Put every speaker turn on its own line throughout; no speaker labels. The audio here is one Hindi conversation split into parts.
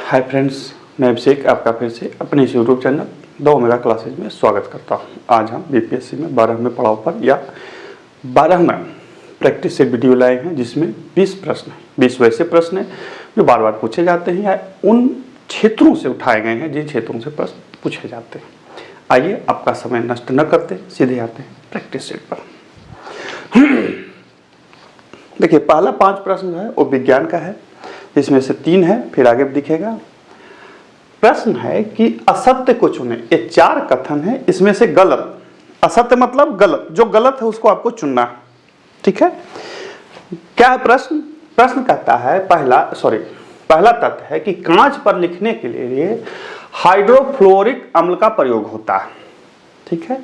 हाय फ्रेंड्स, मैं अभिषेक आपका फिर से अपने इस यूट्यूब चैनल दो मेगा क्लासेज में स्वागत करता हूं। आज हम बीपीएससी में 12वें पड़ाव पर या 12वां प्रैक्टिस सेट वीडियो लाए हैं, जिसमें 20 प्रश्न हैं। 20 वैसे प्रश्न हैं जो बार बार पूछे जाते हैं या उन क्षेत्रों से उठाए गए हैं जिन क्षेत्रों से प्रश्न पूछे जाते हैं। आइए आपका समय नष्ट न करते सीधे आते हैं प्रैक्टिस सेट पर। देखिए, पहला 5 प्रश्न जो है वो विज्ञान का है, इसमें से 3 है, फिर आगे दिखेगा। प्रश्न है कि असत्य को चुने। ये 4 कथन है, इसमें से गलत, असत्य मतलब गलत, जो गलत है उसको आपको चुनना है। ठीक है, क्या है प्रश्न? प्रश्न कहता है पहला तथ्य है कि कांच पर लिखने के लिए हाइड्रोफ्लोरिक अम्ल का प्रयोग होता है। ठीक है,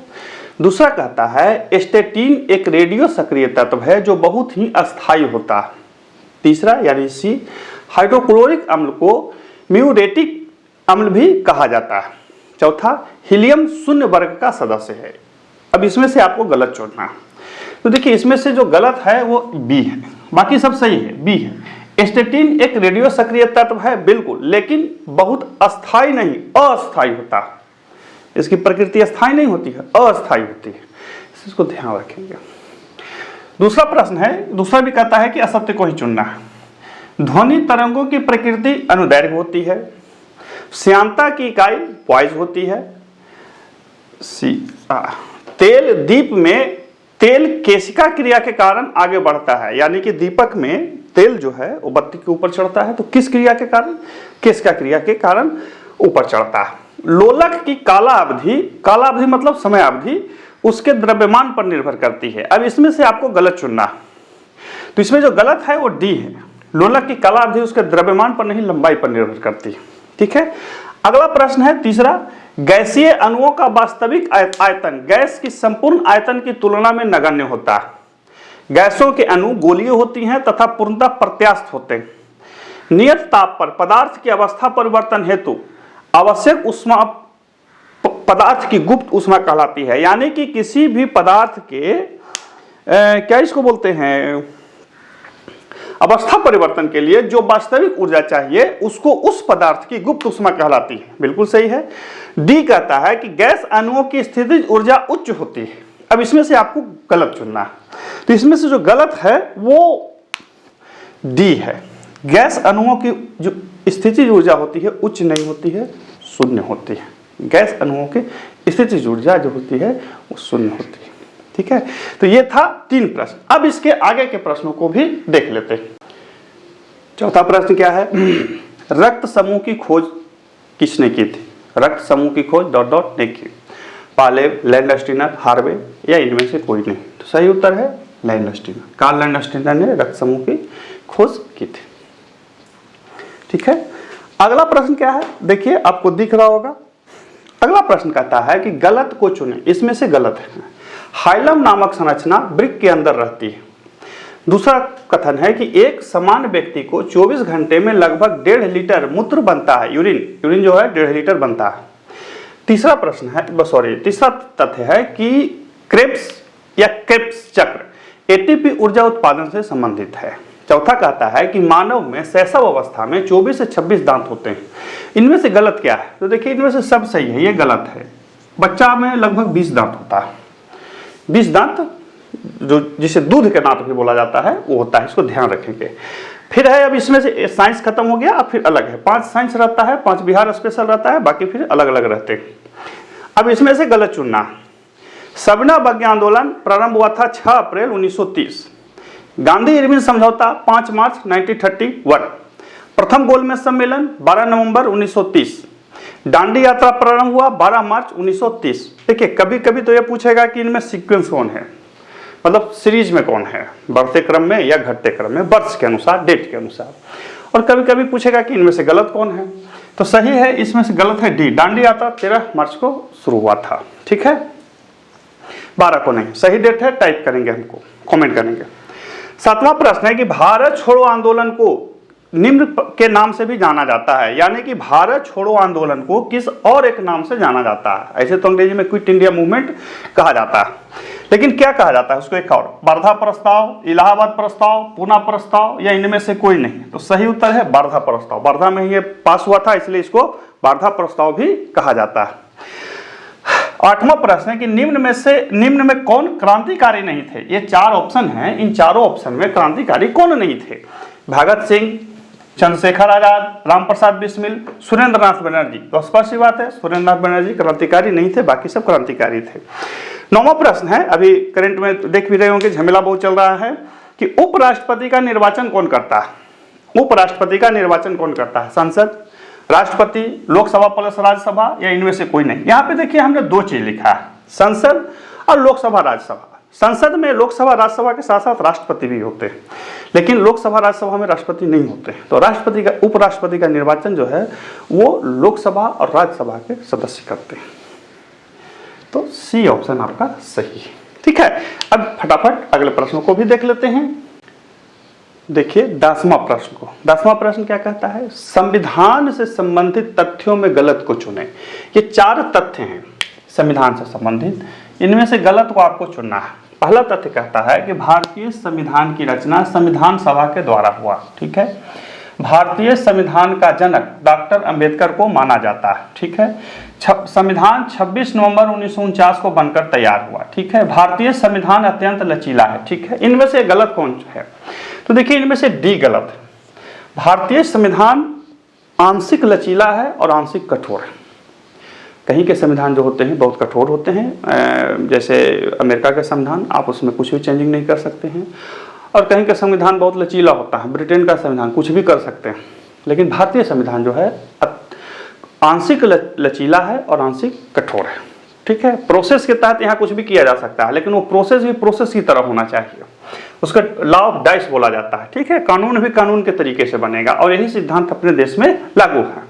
दूसरा कहता है स्टेटिन एक रेडियो सक्रिय तत्व है जो बहुत ही अस्थायी होता है। तीसरा यानी सी, हाइड्रोक्लोरिक अम्ल को म्यूरेटिक अम्ल भी कहा जाता है। चौथा, हीलियम शून्य वर्ग का सदस्य है। अब इसमें से आपको गलत चुनना है। तो देखिए, इसमें से जो गलत है वो बी है, बाकी सब सही है। बी है, स्टेटिन एक रेडियो सक्रिय तत्व है, बिल्कुल, लेकिन बहुत अस्थायी नहीं, अस्थायी होता है। इसकी प्रकृति अस्थायी नहीं होती है, अस्थायी होती है, इसको ध्यान रखेंगे। दूसरा प्रश्न है, दूसरा भी कहता है कि असत्य को ही चुनना है। ध्वनि तरंगों की प्रकृति अनुदैर्घ्य होती है। श्यानता की इकाई पॉइज होती है। तेल दीप में तेल केशिका क्रिया के कारण आगे बढ़ता है, यानी कि दीपक में तेल जो है वो बत्ती के ऊपर चढ़ता है, तो किस क्रिया के कारण? केशिका क्रिया के कारण ऊपर चढ़ता है। लोलक की काला अवधि मतलब समय अवधि उसके द्रव्यमान पर निर्भर करती है। अब इसमें से आपको गलत चुनना, तो इसमें जो गलत है वो डी है। लोलक की काला अवधि उसके द्रव्यमान पर नहीं, लंबाई पर निर्भर करती है। ठीक है, अगला प्रश्न है तीसरा, गैसीय अणुओं का वास्तविक आयतन गैस की संपूर्ण आयतन की तुलना में नगण्य होता है। गैसों के अणु गोलीय होती हैं तथा पूर्णतः प्रत्यास्थ होते हैं। नियत ताप पर पदार्थ की अवस्था परिवर्तन हेतु आवश्यक ऊष्मा पदार्थ की गुप्त ऊष्मा कहलाती है, यानी कि किसी भी पदार्थ के क्या इसको बोलते हैं, अवस्था परिवर्तन के लिए जो वास्तविक ऊर्जा चाहिए उसको उस पदार्थ की गुप्त ऊष्मा कहलाती है। बिल्कुल सही है। डी कहता है कि गैस अणुओं की स्थितिज ऊर्जा उच्च होती है। अब इसमें से आपको गलत चुनना है, तो इसमें से जो गलत है वो डी है। गैस अणुओं की जो स्थितिज ऊर्जा होती है उच्च नहीं होती है, शून्य होती है। गैस अणुओं की स्थितिज ऊर्जा जो होती है वो शून्य होती है। ठीक है, तो ये था 3 प्रश्न। अब इसके आगे के प्रश्नों को भी देख लेते हैं। चौथा प्रश्न क्या है? रक्त समूह की खोज किसने की थी? रक्त समूह की खोज ... ने की। पालेव, लैंडस्टीनर, हार्वे या इनमें से कोई नहीं? तो सही उत्तर है लैंडस्टीनर। कार्ल लैंडस्टीनर ने रक्त समूह की खोज की थी। ठीक है, अगला प्रश्न क्या है? देखिए, आपको दिख रहा होगा। अगला प्रश्न कहता है कि गलत को चुने। इसमें से गलत है। हाइलम नामक संरचना वृक्क के अंदर रहती है। दूसरा कथन है कि एक समान व्यक्ति को 24 घंटे में लगभग 1.5 लीटर मूत्र बनता है, यूरिन जो है 1.5 लीटर बनता है। तीसरा तथ्य है कि क्रेब्स चक्र एटीपी ऊर्जा उत्पादन से संबंधित है। चौथा कहता है कि मानव में शैशव अवस्था में 24 से 26 दांत होते हैं। इनमें से गलत क्या है? तो देखिए, इनमें से सब सही है, ये गलत है। बच्चा में लगभग 20 दांत होता है। 20 दांत जो जिसे दूध के दांत भी बोला जाता है वो होता है, इसको ध्यान रखेंगे। फिर है, अब इसमें से साइंस खत्म हो गया, अब फिर अलग है। 5 साइंस रहता है, 5 बिहार स्पेशल रहता है, बाकी फिर अलग अलग रहते हैं। अब इसमें से गलत चुनना। सविनय अवज्ञा आंदोलन प्रारंभ हुआ था 6 अप्रैल 1930। गांधी इरविन समझौता 5 मार्च 1931। प्रथम गोलमेज सम्मेलन 12 नवंबर 1930। दांडी यात्रा प्रारंभ हुआ 12 मार्च 1930। देखिए, कभी कभी तो यह पूछेगा कि इनमें सीक्वेंस कौन है, मतलब सीरीज में कौन है, बढ़ते क्रम में या घटते क्रम में, वर्ष के अनुसार, डेट के अनुसार। और कभी कभी पूछेगा कि इनमें से गलत कौन है। तो सही है, इसमें से गलत है डी। दांडी यात्रा 13 मार्च को शुरू हुआ था। ठीक है, 12 को नहीं। सही डेट है, टाइप करेंगे, हमको कमेंट करेंगे। 7वां प्रश्न है कि भारत छोड़ो आंदोलन को निम्न के नाम से भी जाना जाता है, यानी कि भारत छोड़ो आंदोलन को किस और एक नाम से जाना जाता है? ऐसे तो अंग्रेजी में क्विट इंडिया मूवमेंट कहा जाता है। लेकिन क्या कहा जाता है उसको एक और, वर्धा प्रस्ताव, इलाहाबाद प्रस्ताव, पूना प्रस्ताव या इनमें से कोई नहीं। तो सही उत्तर है वर्धा प्रस्ताव। वर्धा में ये पास हुआ था इसलिए इसको वर्धा प्रस्ताव भी कहा जाता है। 8वां प्रश्न है कि निम्न में कौन क्रांतिकारी नहीं थे। ये 4 ऑप्शन हैं, इन चारों ऑप्शन में क्रांतिकारी कौन नहीं थे। भगत सिंह, चंद्रशेखर आजाद, रामप्रसाद बिस्मिल, सुरेंद्र नाथ बनर्जी। तो स्पष्ट सी बात है सुरेंद्र नाथ बनर्जी क्रांतिकारी नहीं थे, बाकी सब क्रांतिकारी थे। 9वां प्रश्न है, अभी करंट में देख भी रहे होंगे, झमेला बहुत चल रहा है कि उपराष्ट्रपति का निर्वाचन कौन करता है। उपराष्ट्रपति का निर्वाचन कौन करता है, संसद, राष्ट्रपति, लोकसभा प्लस राज्यसभा या इनमें से कोई नहीं। यहाँ पे देखिए हमने 2 चीज लिखा है, संसद और लोकसभा राज्यसभा। संसद में लोकसभा राज्यसभा के साथ साथ राष्ट्रपति भी होते हैं, लेकिन लोकसभा राज्यसभा में राष्ट्रपति नहीं होते। तो राष्ट्रपति का उपराष्ट्रपति का निर्वाचन जो है वो लोकसभा और राज्यसभा के सदस्य करते हैं। तो सी ऑप्शन आपका सही है। ठीक है, अब फटाफट अगले प्रश्न को भी देख लेते हैं। देखिए 10वां प्रश्न को। 10वां प्रश्न क्या कहता है, संविधान से संबंधित तथ्यों में गलत को चुने। ये 4 तथ्य हैं संविधान से संबंधित, इनमें से गलत को आपको चुनना है। पहला तथ्य कहता है कि भारतीय संविधान की रचना संविधान सभा के द्वारा हुआ। ठीक है, भारतीय संविधान का जनक डॉक्टर अंबेडकर को माना जाता है। ठीक है, संविधान 26 नवंबर 1949 को बनकर तैयार हुआ। ठीक है, भारतीय संविधान अत्यंत लचीला है। ठीक है, इनमें से गलत कौन है, तो देखिए इनमें से डी गलत है। भारतीय संविधान आंशिक लचीला है और आंशिक कठोर है। कहीं के संविधान जो होते हैं बहुत कठोर होते हैं, जैसे अमेरिका का संविधान, आप उसमें कुछ भी चेंजिंग नहीं कर सकते हैं, और कहीं का संविधान बहुत लचीला होता है, ब्रिटेन का संविधान कुछ भी कर सकते हैं। लेकिन भारतीय संविधान जो है आंशिक लचीला है और आंशिक कठोर है। ठीक है, प्रोसेस के तहत यहाँ कुछ भी किया जा सकता है, लेकिन वो प्रोसेस भी प्रोसेस की तरह होना चाहिए, उसका लॉ ऑफ डाइस बोला जाता है। ठीक है, कानून भी कानून के तरीके से बनेगा, और यही सिद्धांत अपने देश में लागू है।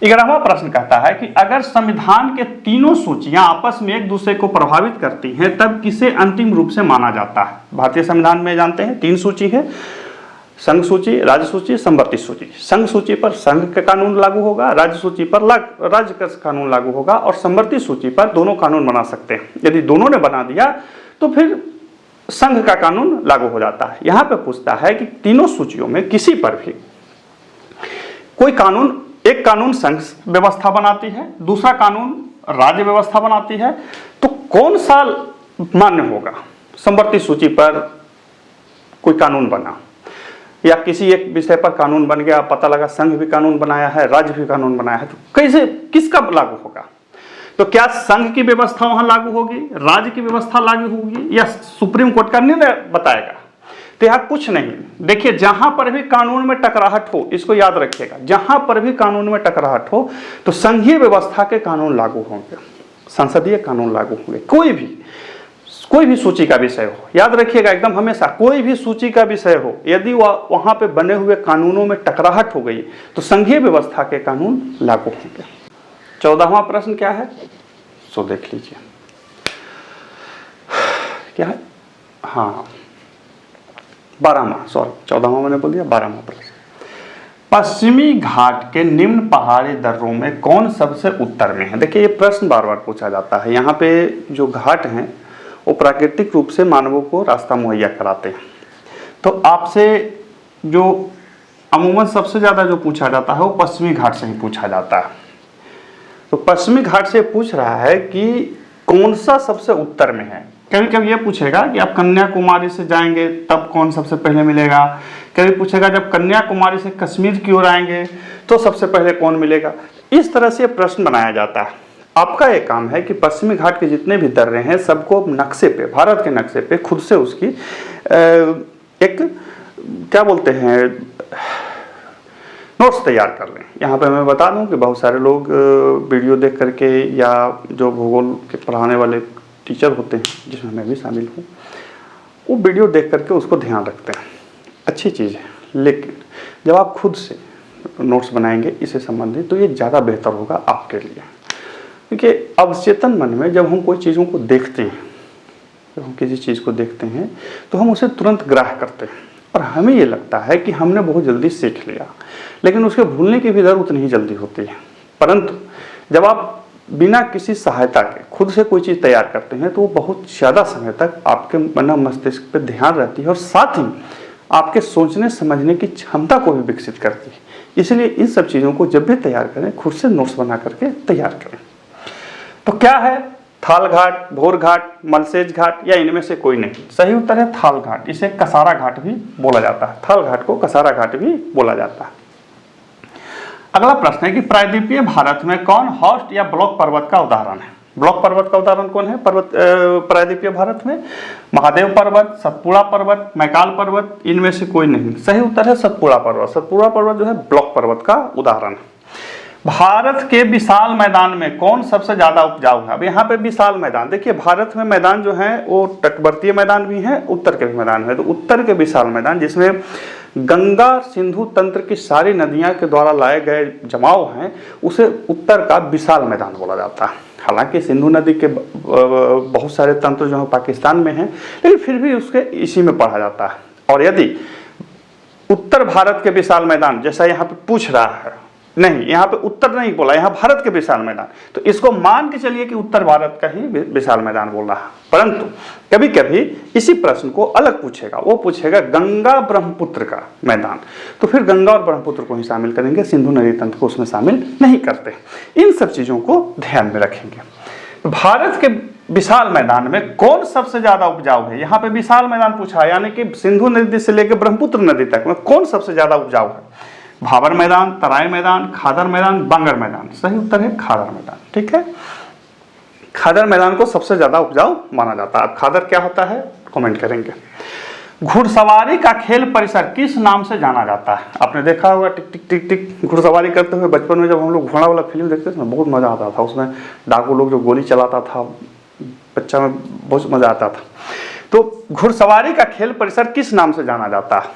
11वां प्रश्न कहता है कि अगर संविधान के तीनों सूचियां आपस में एक दूसरे को प्रभावित करती हैं तब किसे अंतिम रूप से माना जाता है। भारतीय संविधान में जानते हैं 3 सूची है, संघ सूची, राज्य सूची, संवर्ती सूची। संघ सूची पर संघ का कानून लागू होगा, राज्य सूची पर राज्य का कानून लागू होगा, और संवर्ती सूची पर दोनों कानून बना सकते हैं। यदि दोनों ने बना दिया तो फिर संघ का कानून लागू हो जाता है। यहाँ पे पूछता है कि तीनों सूचियों में किसी पर भी कोई कानून, एक कानून संघ व्यवस्था बनाती है, दूसरा कानून राज्य व्यवस्था बनाती है, तो कौन सा मान्य होगा। संवर्ती सूची पर कोई कानून बना या किसी एक विषय पर कानून बन गया, पता लगा संघ भी कानून बनाया है, राज्य भी कानून बनाया है, तो कैसे किसका लागू होगा। तो क्या संघ की व्यवस्था वहां लागू होगी, राज्य की व्यवस्था लागू होगी, या सुप्रीम कोर्ट का निर्णय बताएगा। तो यहाँ कुछ नहीं। देखिए जहां पर भी कानून में टकराहट हो, इसको याद रखिएगा, जहां पर भी कानून में टकराहट हो तो संघीय व्यवस्था के कानून लागू होंगे, संसदीय कानून लागू होंगे। कोई भी सूची का विषय हो, याद रखिएगा एकदम हमेशा, कोई भी सूची का विषय हो, यदि वहां पे बने हुए कानूनों में टकराहट हो गई तो संघीय व्यवस्था के कानून लागू होंगे। 14वां प्रश्न क्या है, सो देख लीजिए क्या है। हाँ 14वां मैंने बोल दिया, 12वां प्रश्न। पश्चिमी घाट के निम्न पहाड़ी दर्रों में कौन सबसे उत्तर में है। देखिए ये प्रश्न बार बार पूछा जाता है। यहाँ पे जो घाट हैं वो प्राकृतिक रूप से मानवों को रास्ता मुहैया कराते हैं। तो आपसे जो अमूमन सबसे ज्यादा जो पूछा जाता है वो पश्चिमी घाट से ही पूछा जाता है। तो पश्चिमी घाट से पूछ रहा है कि कौन सा सबसे उत्तर में है। कभी कभी ये पूछेगा कि आप कन्याकुमारी से जाएंगे तब कौन सबसे पहले मिलेगा, कभी पूछेगा जब कन्याकुमारी से कश्मीर की ओर आएंगे तो सबसे पहले कौन मिलेगा। इस तरह से प्रश्न बनाया जाता है। आपका एक काम है कि पश्चिमी घाट के जितने भी दर्रे हैं सबको नक्शे पे, भारत के नक्शे पे खुद से उसकी एक क्या बोलते हैं नोट्स तैयार कर लें। यहाँ पे मैं बता दूं कि बहुत सारे लोग वीडियो देख करके या जो भूगोल के पढ़ाने वाले टीचर होते हैं जिसमें मैं भी शामिल हूँ, वो वीडियो देख करके उसको ध्यान रखते हैं, अच्छी चीज़ है। लेकिन जब आप खुद से नोट्स बनाएंगे इससे संबंधित तो ये ज़्यादा बेहतर होगा आपके लिए, क्योंकि अवचेतन मन में जब हम कोई चीज़ों को देखते हैं, जब हम किसी चीज़ को देखते हैं तो हम उसे तुरंत ग्राह्य करते हैं और हमें ये लगता है कि हमने बहुत जल्दी सीख लिया, लेकिन उसके भूलने की भी दर उतनी ही जल्दी होती है। परंतु जब आप बिना किसी सहायता के खुद से कोई चीज़ तैयार करते हैं तो वो बहुत ज़्यादा समय तक आपके मन मस्तिष्क पे ध्यान रहती है और साथ ही आपके सोचने समझने की क्षमता को भी विकसित करती है। इसलिए इन सब चीज़ों को जब भी तैयार करें खुद से नोट्स बना करके तैयार करें। तो क्या है थाल घाट, भोर घाट, मलसेज घाट या इनमें से कोई नहीं? सही उत्तर है थाल घाट। इसे कसारा घाट भी बोला जाता है। थाल घाट को कसारा घाट भी बोला जाता है। अगला प्रश्न है कि प्रायद्वीपीय भारत में कौन हॉर्स्ट या ब्लॉक पर्वत का उदाहरण है? ब्लॉक पर्वत का उदाहरण कौन है प्रायद्वीपीय भारत में? महादेव पर्वत, सतपुड़ा पर्वत, मैकाल पर्वत, इनमें से कोई नहीं। सही उत्तर है सतपुड़ा पर्वत। सतपुड़ा पर्वत जो है ब्लॉक पर्वत का उदाहरण है। भारत के विशाल मैदान में कौन सबसे ज्यादा उपजाऊ है? अब यहाँ पे विशाल मैदान देखिए, भारत में मैदान जो है वो तटवर्तीय मैदान भी है, उत्तर के भी मैदान है। तो उत्तर के विशाल मैदान जिसमें गंगा सिंधु तंत्र की सारी नदियां के द्वारा लाए गए जमाव हैं, उसे उत्तर का विशाल मैदान बोला जाता है। हालांकि सिंधु नदी के बहुत सारे तंत्र जो है पाकिस्तान में हैं, लेकिन फिर भी उसके इसी में पढ़ा जाता है। और यदि उत्तर भारत के विशाल मैदान जैसा यहाँ पे पूछ रहा है, नहीं यहाँ पे उत्तर नहीं बोला, यहाँ भारत के विशाल मैदान, तो इसको मान के चलिए कि उत्तर भारत का ही विशाल मैदान बोल रहा है। परंतु कभी कभी इसी प्रश्न को अलग पूछेगा, वो पूछेगा गंगा ब्रह्मपुत्र का मैदान, तो फिर गंगा और ब्रह्मपुत्र को ही शामिल करेंगे, सिंधु नदी तंत्र को उसमें शामिल नहीं करते। इन सब चीजों को ध्यान में रखेंगे। भारत के विशाल मैदान में कौन सबसे ज्यादा उपजाऊ है? यहाँ पे विशाल मैदान पूछा, यानी कि सिंधु नदी से लेकर ब्रह्मपुत्र नदी तक में कौन सबसे ज्यादा उपजाऊ है? भाबर मैदान, तराई मैदान, खादर मैदान, बांगर मैदान। सही उत्तर है खादर मैदान। ठीक है, खादर मैदान को सबसे ज्यादा उपजाऊ माना जाता है। अब खादर क्या होता है कमेंट करेंगे। घुड़सवारी का खेल परिसर किस नाम से जाना जाता है? आपने देखा होगा टिक टिक टिक टिक घुड़सवारी करते हुए बचपन में, जब हम लोग घोड़ा वाला फिल्म देखते थे ना, बहुत मजा आता था। उसमें डाकू लोग जो गोली चलाता था, बच्चा में बहुत मजा आता था। तो घुड़सवारी का खेल परिसर किस नाम से जाना जाता है?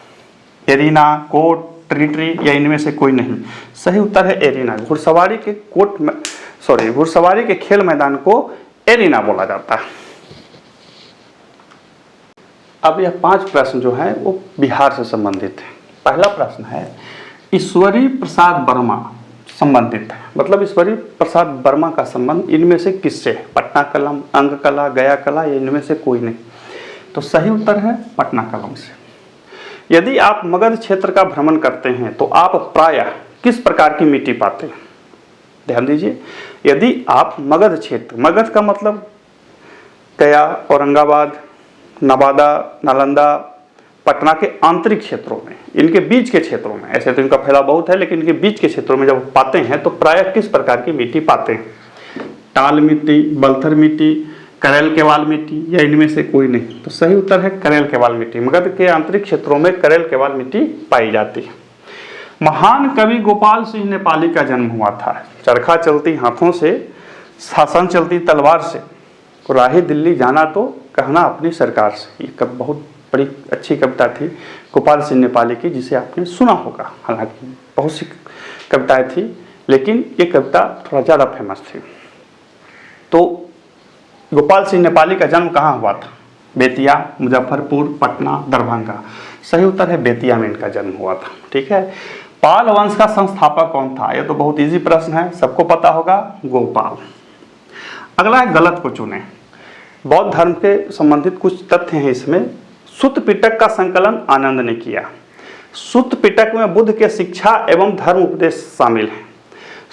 एरिना, कोर्ट, टेरिटरी या इनमें से कोई नहीं? सही उत्तर है एरिना। घुड़सवारी के घुड़सवारी के खेल मैदान को एरिना बोला जाता है। अब यह 5 प्रश्न जो है वो बिहार से संबंधित है। पहला प्रश्न है ईश्वरी प्रसाद वर्मा संबंधित है, मतलब ईश्वरी प्रसाद वर्मा का संबंध इनमें से किससे है? पटना कलम, अंग कला, गया कला या इनमें से कोई नहीं? तो सही उत्तर है पटना कलम से। यदि आप मगध क्षेत्र का भ्रमण करते हैं तो आप प्रायः किस प्रकार की मिट्टी पाते हैं? ध्यान दीजिए, यदि आप मगध क्षेत्र, मगध का मतलब गया, औरंगाबाद, नवादा, नालंदा, पटना के आंतरिक क्षेत्रों में, इनके बीच के क्षेत्रों में, ऐसे तो इनका फैलाव बहुत है, लेकिन इनके बीच के क्षेत्रों में जब पाते हैं तो प्रायः किस प्रकार की मिट्टी पाते हैं? टाल मिट्टी, बलथर मिट्टी, करेल केवाल मिट्टी या इनमें से कोई नहीं? तो सही उत्तर है करेल केवाल मिट्टी। मगध के आंतरिक क्षेत्रों में करेल केवाल मिट्टी पाई जाती है। महान कवि गोपाल सिंह नेपाली का जन्म हुआ था। चरखा चलती हाथों से, शासन चलती तलवार से, राही दिल्ली जाना तो कहना अपनी सरकार से। ये बहुत बड़ी अच्छी कविता थी गोपाल सिंह नेपाली की, जिसे आपने सुना होगा। हालांकि बहुत सी कविताएं थी, लेकिन ये कविता थोड़ा ज़्यादा फेमस थी। तो गोपाल सिंह नेपाली का जन्म कहाँ हुआ था? बेतिया, मुजफ्फरपुर, पटना, दरभंगा। सही उत्तर है बेतिया में इनका जन्म हुआ था। ठीक है, पाल वंश का संस्थापक कौन था? यह तो बहुत इजी प्रश्न है, सबको पता होगा, गोपाल। अगला है गलत को चुने। बौद्ध धर्म के संबंधित कुछ तथ्य हैं इसमें। सुत्त पिटक का संकलन आनंद ने किया। सुत्त पिटक में बुद्ध के शिक्षा एवं धर्म उपदेश शामिल हैं।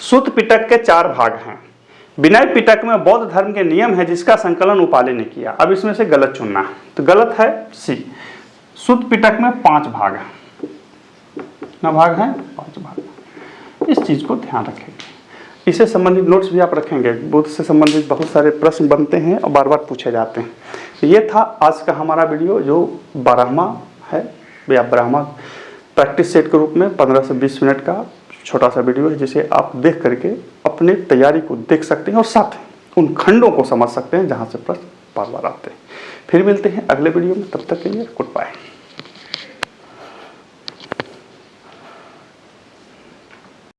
सुत्त पिटक के 4 भाग हैं। विनय पिटक में बौद्ध धर्म के नियम है जिसका संकलन उपालि ने किया। अब इसमें से गलत चुनना है, तो गलत है सी। सुत्त पिटक में 5 भाग है। कितना भाग है? 5 भाग। इस चीज को ध्यान रखेंगे। इससे संबंधित नोट्स भी आप रखेंगे। बुद्ध से संबंधित बहुत सारे प्रश्न बनते हैं और बार बार पूछे जाते हैं। तो ये था आज का हमारा वीडियो, जो 12वां है या 12वां प्रैक्टिस सेट के रूप में 15 से 20 मिनट का छोटा सा वीडियो है, जिसे आप देख करके अपने तैयारी को देख सकते हैं और साथ उन खंडों को समझ सकते हैं जहां से प्रश्न बार बार आते हैं। फिर मिलते हैं अगले वीडियो में, तब तक के लिए गुड बाय।